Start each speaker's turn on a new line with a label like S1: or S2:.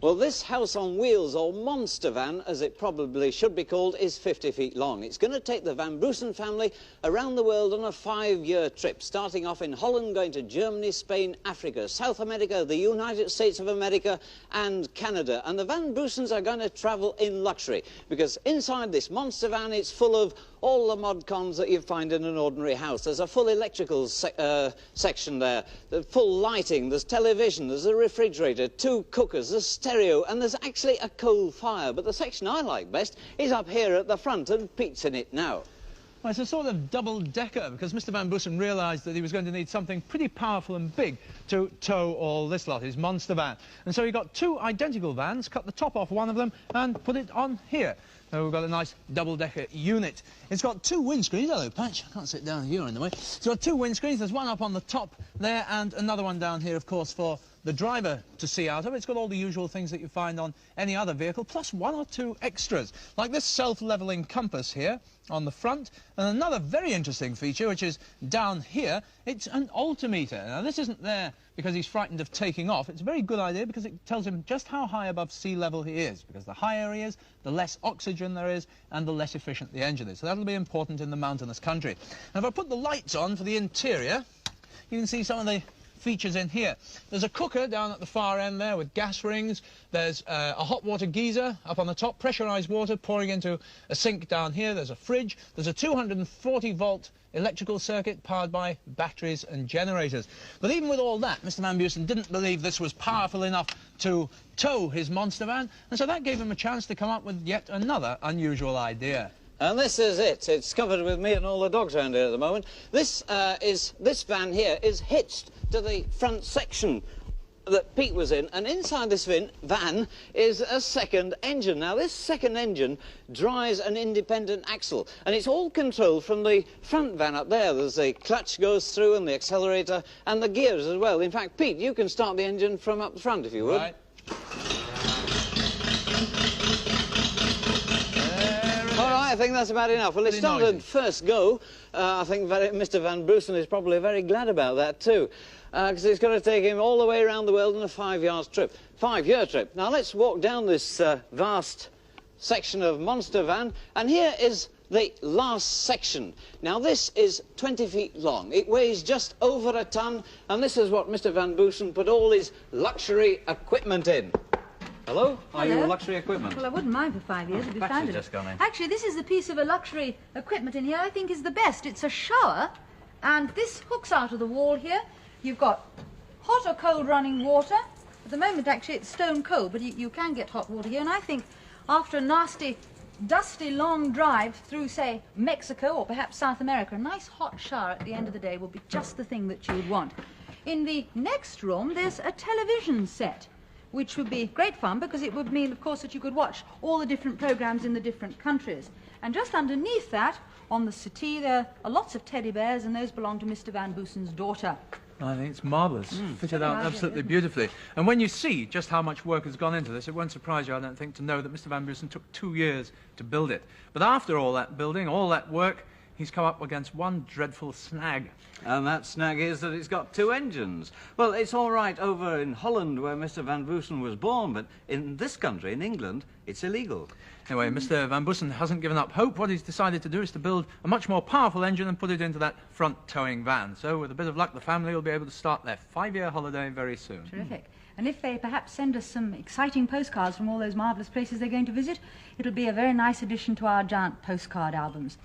S1: Well, this house on wheels, or monster van, as it probably should be called, is 50 feet long. It's going to take the Van Brusen family around the world on a 5-year trip, starting off in Holland, going to Germany, Spain, Africa, South America, the United States of America and Canada. And the Van Brusens are going to travel in luxury, because inside this monster van it's full of all the mod cons that you find in an ordinary house. There's a full electrical section there, the full lighting, there's television, there's a refrigerator, 2 cookers, there's stereo, and there's actually a coal fire. But the section I like best is up here at the front, and Pete's in it now.
S2: Well, it's a sort of double-decker, because Mr. Van Brusen realised that he was going to need something pretty powerful and big to tow all this lot, his monster van. And so he got 2 identical vans, cut the top off one of them and put it on here. So we've got a nice double-decker unit. It's got 2 windscreens. Hello, Patch. I can't sit down here in the way. It's got 2 windscreens. There's one up on the top there and another one down here, of course, for the driver to see out of. It's got all the usual things that you find on any other vehicle, plus 1 or 2 extras, like this self-levelling compass here on the front, and another very interesting feature, which is down here. It's an altimeter. Now, this isn't there because he's frightened of taking off. It's a very good idea because it tells him just how high above sea level he is, because the higher he is, the less oxygen there is, and the less efficient the engine is. So that'll be important in the mountainous country. And if I put the lights on for the interior, you can see some of the features in here. There's a cooker down at the far end there with gas rings. There's a hot water geyser up on the top, pressurised water pouring into a sink down here. There's a fridge. There's a 240-volt electrical circuit powered by batteries and generators. But even with all that, Mr. Van Brusen didn't believe this was powerful enough to tow his monster van, and so that gave him a chance to come up with yet another unusual idea.
S1: And this is it. It's covered with me and all the dogs around here at the moment. This van here is hitched to the front section that Pete was in, and inside this van is a second engine. Now, this second engine drives an independent axle, and it's all controlled from the front van up there. There's the clutch goes through, and the accelerator, and the gears as well. In fact, Pete, you can start the engine from up the front, if you would.
S2: Right.
S1: I think that's about enough. Well, it started first go. I think Mr. Van Brusen is probably very glad about that too, because it's going to take him all the way around the world on a 5-year trip. Now let's walk down this vast section of monster van, and here is the last section. Now this is 20 feet long. It weighs just over a ton, and this is what Mr. Van Brusen put all his luxury equipment in. Hello? Are you luxury equipment?
S3: Well, I wouldn't mind for 5 years. It'd be fabulous.
S1: Just gone in.
S3: Actually, this is the piece of a luxury equipment in here I think is the best. It's a shower, and this hooks out of the wall here. You've got hot or cold running water. At the moment, actually, it's stone cold, but you can get hot water here. And I think after a nasty, dusty, long drive through, say, Mexico or perhaps South America, a nice hot shower at the end of the day will be just the thing that you would want. In the next room, there's a television set, which would be great fun because it would mean, of course, that you could watch all the different programmes in the different countries. And just underneath that, on the settee, there are lots of teddy bears, and those belong to Mr. Van Brusen's daughter.
S2: I think it's marvellous. Fitted out absolutely beautifully. And when you see just how much work has gone into this, it won't surprise you, I don't think, to know that Mr. Van Brusen took 2 years to build it. But after all that building, all that work, he's come up against one dreadful snag.
S1: And that snag is that it's got 2 engines. Well, it's all right over in Holland where Mr. Van Brusen was born, but in this country, in England, it's illegal.
S2: Anyway, Mr. Van Brusen hasn't given up hope. What he's decided to do is to build a much more powerful engine and put it into that front towing van. So with a bit of luck, the family will be able to start their 5-year holiday very soon.
S3: Terrific. And if they perhaps send us some exciting postcards from all those marvellous places they're going to visit, it'll be a very nice addition to our giant postcard albums.